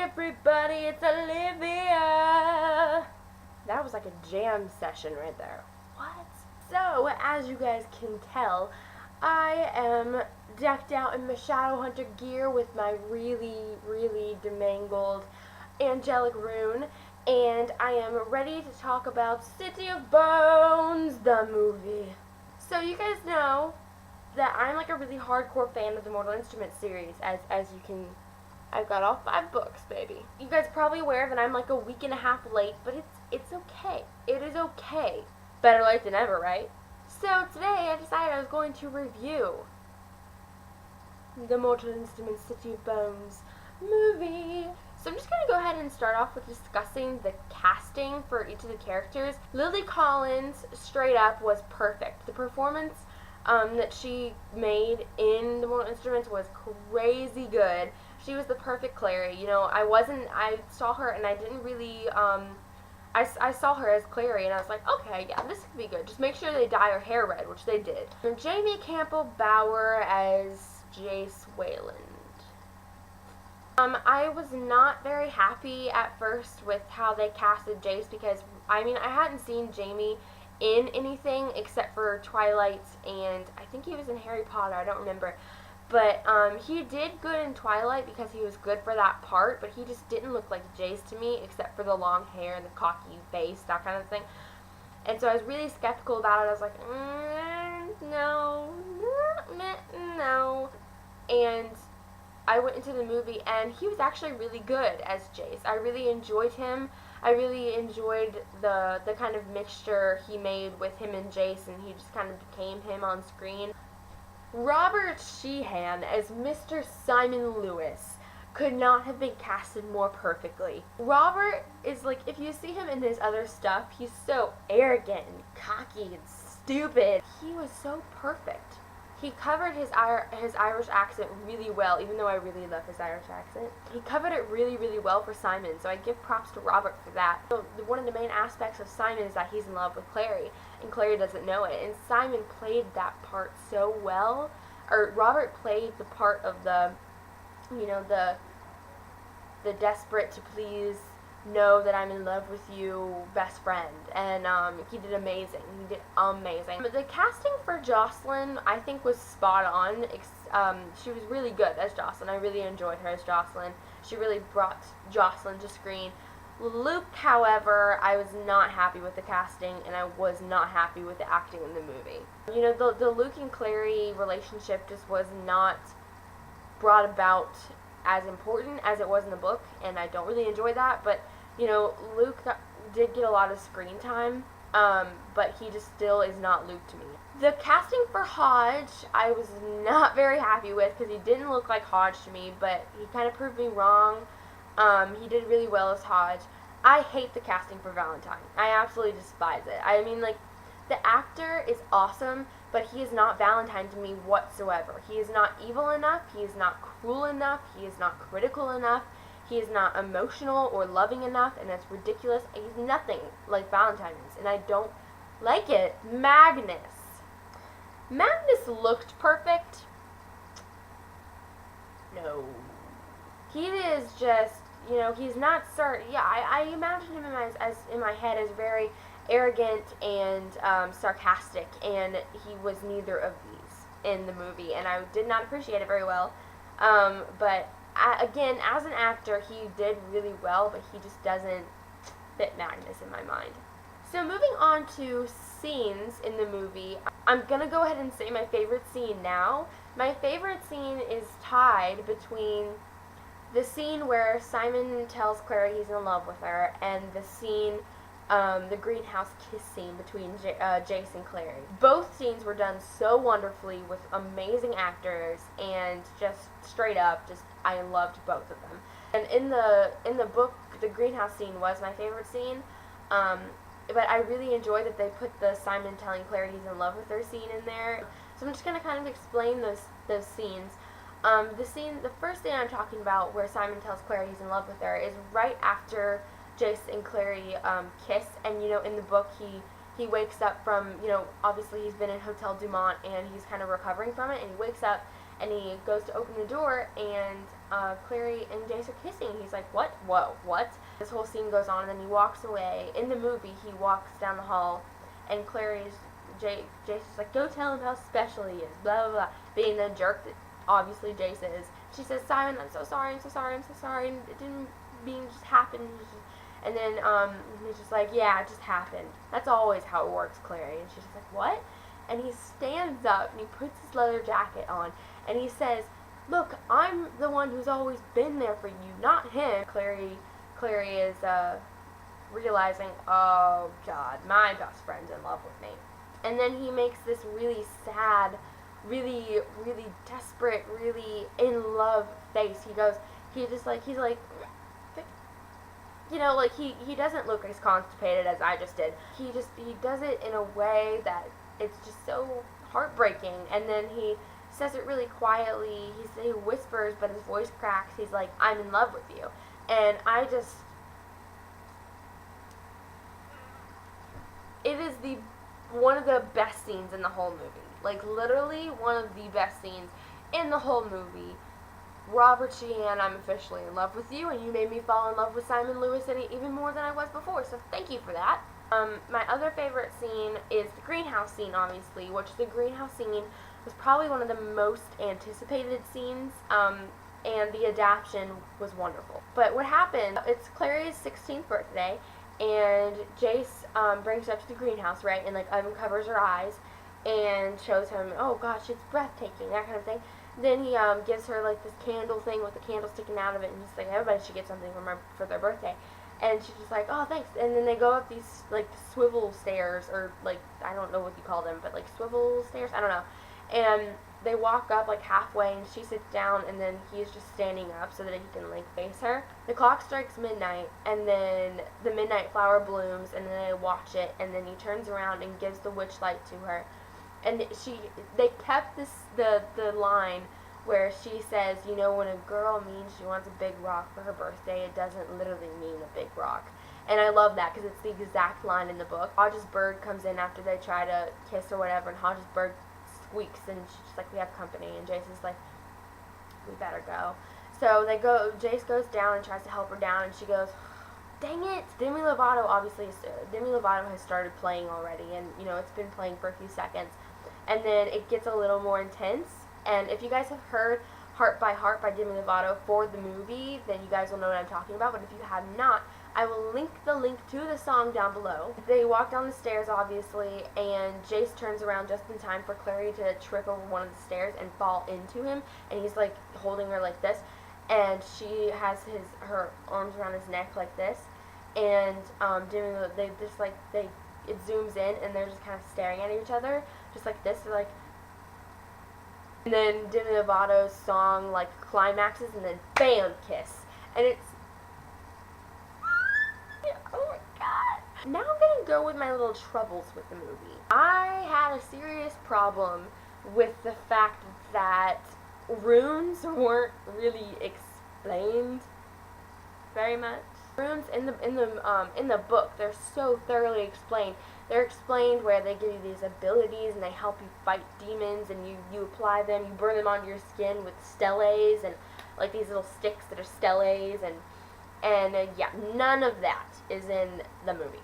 everybody, it's Olivia. That was like a jam session right there. What? So, as you guys can tell, I am decked out in my Shadowhunter gear with my really, really demangled angelic rune, and I am ready to talk about City of Bones, the movie. So you guys know that I'm like a really hardcore fan of the Mortal Instruments series, as you can. I've got all 5 books, baby. You guys are probably aware that I'm like a week and a half late, but it's okay. It is okay. Better late than ever, right? So today I decided I was going to review the Mortal Instruments City of Bones movie. So I'm just going to go ahead and start off with discussing the casting for each of the characters. Lily Collins, straight up, was perfect. The performance that she made in the Mortal Instruments was crazy good. She was the perfect Clary. You know, I saw her and I didn't really, I saw her as Clary and I was like, okay, yeah, this could be good. Just make sure they dye her hair red, which they did. And Jamie Campbell Bower as Jace Wayland. I was not very happy at first with how they casted Jace because, I mean, I hadn't seen Jamie in anything except for Twilight, and I think he was in Harry Potter, I don't remember. But he did good in Twilight because he was good for that part, but he just didn't look like Jace to me except for the long hair and the cocky face, that kind of thing. And so I was really skeptical about it. I was like, no. And I went into the movie, and he was actually really good as Jace. I really enjoyed him. I really enjoyed the kind of mixture he made with him and Jace, and he just kind of became him on screen. Robert Sheehan as Mr. Simon Lewis could not have been casted more perfectly. Robert is like, if you see him in his other stuff, he's so arrogant and cocky and stupid. He was so perfect. He covered his Irish accent really well, even though I really love his Irish accent. He covered it really, really well for Simon, so I give props to Robert for that. So one of the main aspects of Simon is that he's in love with Clary, and Clary doesn't know it. And Simon played that part so well, or Robert played the part of the, you know, the desperate to please know that I'm in love with you best friend, and he did amazing. He did amazing. The casting for Jocelyn, I think, was spot on. She was really good as Jocelyn. I really enjoyed her as Jocelyn. She really brought Jocelyn to screen. Luke, however, I was not happy with the casting, and I was not happy with the acting in the movie. You know, the Luke and Clary relationship just was not brought about as important as it was in the book, and I don't really enjoy that, but you know, Luke did get a lot of screen time, but he just still is not Luke to me. The casting for Hodge, I was not very happy with because he didn't look like Hodge to me, but he kind of proved me wrong. He did really well as Hodge. I hate the casting for Valentine. I absolutely despise it. I mean, like, the actor is awesome, but he is not Valentine to me whatsoever. He is not evil enough, he is not cruel enough, he is not critical enough, he is not emotional or loving enough, and that's ridiculous. He's nothing like Valentine is, and I don't like it. Magnus looked perfect. No. He is just, you know, he's not certain. Yeah, I imagine him as in my head as very arrogant and sarcastic, and he was neither of these in the movie, and I did not appreciate it very well. But again, as an actor, he did really well, but he just doesn't fit Magnus in my mind. So moving on to scenes in the movie, I'm going to go ahead and say my favorite scene now. My favorite scene is tied between the scene where Simon tells Clary he's in love with her and the scene, the greenhouse kiss scene between Jace and Clary. Both scenes were done so wonderfully with amazing actors, and just straight up, just I loved both of them. And in the book, the greenhouse scene was my favorite scene, but I really enjoyed that they put the Simon telling Clary he's in love with her scene in there. So I'm just going to kind of explain those scenes. The first scene I'm talking about where Simon tells Clary he's in love with her is right after Jace and Clary kiss, and you know, in the book he wakes up from, you know, obviously he's been in Hotel Dumont and he's kind of recovering from it, and he wakes up and he goes to open the door, and Clary and Jace are kissing. He's like, what? Whoa, what? This whole scene goes on, and then he walks away. In the movie, he walks down the hall, and Jace is like, go tell him how special he is, blah, blah, blah, being the jerk that obviously Jace is. She says, Simon, I'm so sorry, I'm so sorry, I'm so sorry, and it didn't mean it just happened. And then he's just like, yeah, it just happened. That's always how it works, Clary. And she's just like, what? And he stands up, and he puts his leather jacket on, and he says, look, I'm the one who's always been there for you, not him. Clary is realizing, oh, God, my best friend's in love with me. And then he makes this really sad, really, really desperate, really in love face. He's like, you know, like, he doesn't look as constipated as I just did. He does it in a way that it's just so heartbreaking. And then he says it really quietly. He whispers, but his voice cracks. He's like, I'm in love with you. And it is one of the best scenes in the whole movie. Like, literally one of the best scenes in the whole movie. Robert Sheehan, I'm officially in love with you, and you made me fall in love with Simon Lewis even more than I was before, so thank you for that. My other favorite scene is the greenhouse scene, obviously, which the greenhouse scene was probably one of the most anticipated scenes, and the adaptation was wonderful. But what happened, it's Clary's 16th birthday, and Jace brings her up to the greenhouse, right, and, like, uncovers her eyes and shows him, oh gosh, it's breathtaking, that kind of thing. Then he gives her, like, this candle thing with the candle sticking out of it, and he's like, everybody should get something for their birthday. And she's just like, oh, thanks. And then they go up these, like, swivel stairs, or, like, I don't know what you call them, but, like, swivel stairs? I don't know. And they walk up, like, halfway, and she sits down, and then he's just standing up so that he can, like, face her. The clock strikes midnight, and then the midnight flower blooms, and then they watch it, and then he turns around and gives the witch light to her. And they kept the line where she says, you know, when a girl means she wants a big rock for her birthday, it doesn't literally mean a big rock. And I love that because it's the exact line in the book. Hodge's bird comes in after they try to kiss or whatever, and Hodge's bird squeaks, and she's like, we have company, and Jason's like, we better go. So Jace goes down and tries to help her down, and she goes, dang it. Demi Lavato has started playing already, and, you know, it's been playing for a few seconds. And then it gets a little more intense. And if you guys have heard Heart by Heart by Demi Lavato for the movie, then you guys will know what I'm talking about. But if you have not, I will link the link to the song down below. They walk down the stairs, obviously, and Jace turns around just in time for Clary to trip over one of the stairs and fall into him. And he's, like, holding her like this. And she has her arms around his neck like this. And it zooms in, and they're just kind of staring at each other, just like this. They're like, and then Demi Lovato's song, like, climaxes, and then bam, kiss. And it's, oh my god. Now I'm gonna go with my little troubles with the movie. I had a serious problem with the fact that runes weren't really explained very much. Runes in the book, they're so thoroughly explained. They're explained where they give you these abilities and they help you fight demons, and you apply them, you burn them onto your skin with stellaes, and like these little sticks that are stellaes, and yeah, none of that is in the movie.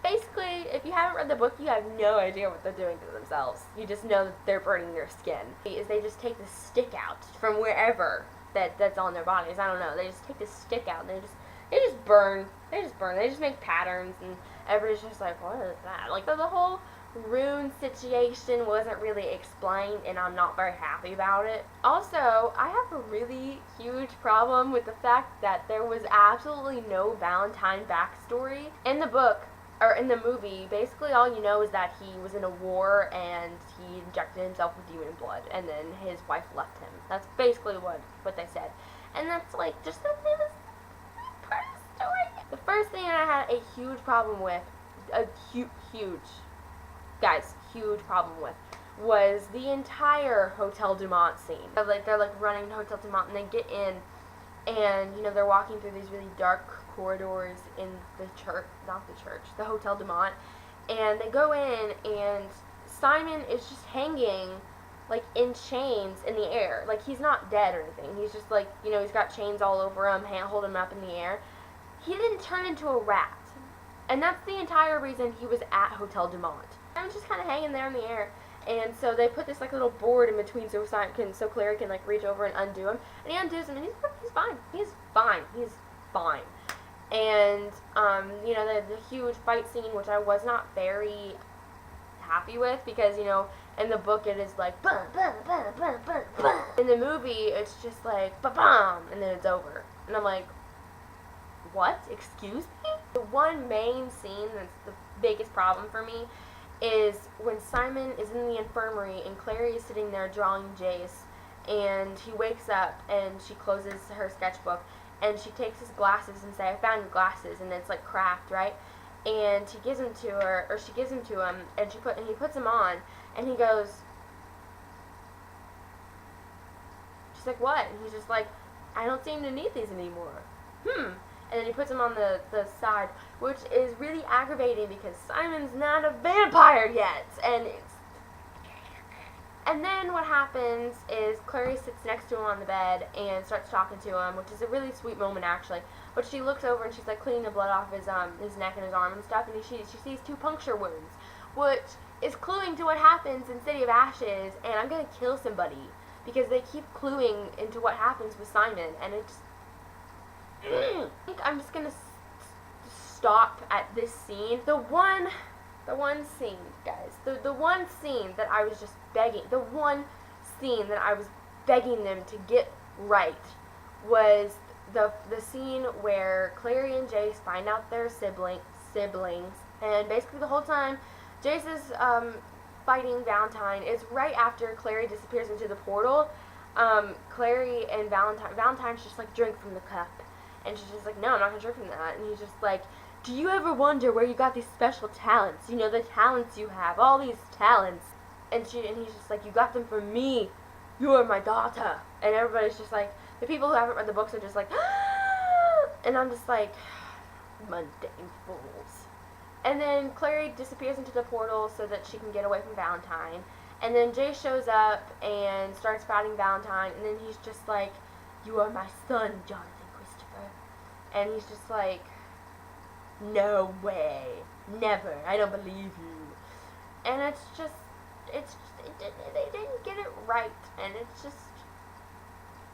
Basically, if you haven't read the book, you have no idea what they're doing to themselves. You just know that they're burning their skin. They just take the stick out from wherever that's on their bodies. I don't know. They just take the stick out and they just burn. They just make patterns, and everybody's just like, what is that? Like, the whole rune situation wasn't really explained, and I'm not very happy about it. Also, I have a really huge problem with the fact that there was absolutely no Valentine backstory in the book. Or in the movie. Basically all you know is that he was in a war and he injected himself with demon blood, and then his wife left him. That's basically what they said. And that's like just the part of the story. The first thing I had a huge problem with, a huge problem with, was the entire Hotel Dumont scene. They're like running to Hotel Dumont, and they get in, and you know they're walking through these really dark corridors in the the Hotel Dumont, and they go in, and Simon is just hanging like in chains in the air. Like he's not dead or anything. He's just like, you know, he's got chains all over him, holding him up in the air. He didn't turn into a rat. And that's the entire reason he was at Hotel Dumont. I was just kind of hanging there in the air. And so they put this like little board in between so Clary can like reach over and undo him. And he undoes him and he's fine. He's fine. He's fine. And, you know, the huge fight scene, which I was not very happy with because, you know, in the book it is like, bum, bum, bum, bum, bum, bum. In the movie, it's just like, ba-bam, and then it's over. And I'm like, what? Excuse me? The one main scene that's the biggest problem for me is when Simon is in the infirmary and Clary is sitting there drawing Jace, and he wakes up and she closes her sketchbook and she takes his glasses and says, I found your glasses, and it's like cracked, right? And he gives them to her, or she gives them to him, and he puts them on, and he goes, she's like, what? And he's just like, I don't seem to need these anymore. And then he puts them on the side, which is really aggravating because Simon's not a vampire yet, and then what happens is Clary sits next to him on the bed and starts talking to him, which is a really sweet moment actually. But she looks over and she's like cleaning the blood off his neck and his arm and stuff, and she sees 2 puncture wounds, which is cluing to what happens in City of Ashes. And I'm gonna kill somebody because they keep cluing into what happens with Simon, and it's. I think I'm just gonna stop at this scene. The one scene, guys. The one scene that I was just begging. The one scene that I was begging them to get right was the scene where Clary and Jace find out they're siblings, and basically the whole time Jace is fighting Valentine. It's right after Clary disappears into the portal. Clary and Valentine's just like, drink from the cup, and she's just like, no, I'm not gonna drink from that. And he's just like, do you ever wonder where you got these special talents? You know, the talents you have, all these talents. And he's just like, you got them from me. You are my daughter. And everybody's just like, the people who haven't read the books are just like, ah! And I'm just like, mundane fools. And then Clary disappears into the portal so that she can get away from Valentine. And then Jay shows up and starts fighting Valentine. And then he's just like, you are my son, Jonathan Christopher. And he's just like, no way, never, I don't believe you. And it's just, they didn't get it right, and it's just,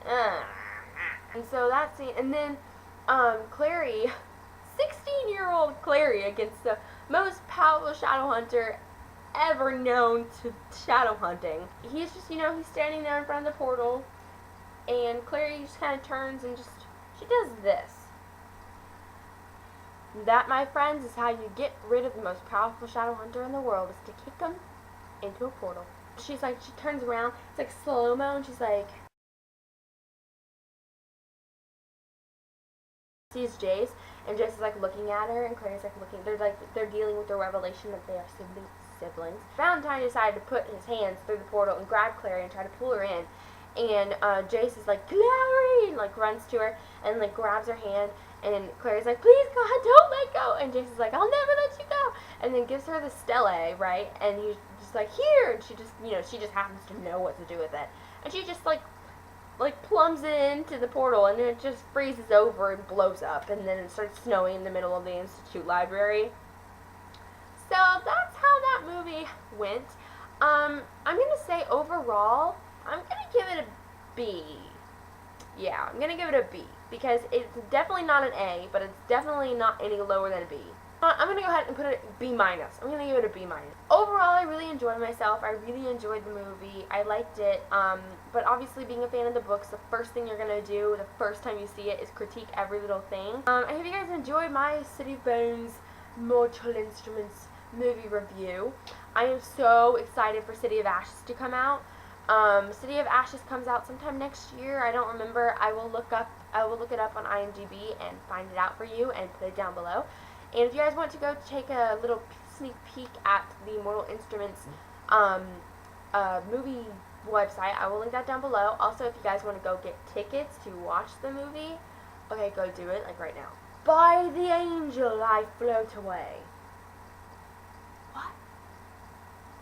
and so that scene, and then, Clary, 16-year-old Clary against the most powerful shadow hunter ever known to shadow hunting. He's just, you know, he's standing there in front of the portal, and Clary just kind of turns and just, she does this. That, my friends, is how you get rid of the most powerful shadow hunter in the world, is to kick him into a portal. She's like, she turns around, it's like slow-mo, and she's like, sees Jace, and Jace is like looking at her, and Clary's like looking, they're dealing with the revelation that they are siblings. Valentine decided to put his hands through the portal and grab Clary and try to pull her in, and Jace is like, Clary, and like runs to her, and like grabs her hand. And Clary's like, please, God, don't let go. And Jace is like, I'll never let you go. And then gives her the stele, right? And he's just like, here. And she just, you know, she just happens to know what to do with it. And she just, like plums it into the portal. And then it just freezes over and blows up. And then it starts snowing in the middle of the Institute library. So that's how that movie went. I'm going to say overall, I'm going to give it a B. Yeah, I'm going to give it a B. Because it's definitely not an A, but it's definitely not any lower than a B. I'm going to go ahead and put it a B-. I'm going to give it a B-. Overall, I really enjoyed myself. I really enjoyed the movie. I liked it. But obviously, being a fan of the books, the first thing you're going to do the first time you see it is critique every little thing. I hope you guys enjoyed my City of Bones Mortal Instruments movie review. I am so excited for City of Ashes to come out. City of Ashes comes out sometime next year. I don't remember. I will look it up on IMDb and find it out for you and put it down below. And if you guys want to go take a little sneak peek at the Mortal Instruments movie website, I will link that down below. Also, if you guys want to go get tickets to watch the movie, okay, go do it, like right now. By the angel I float away.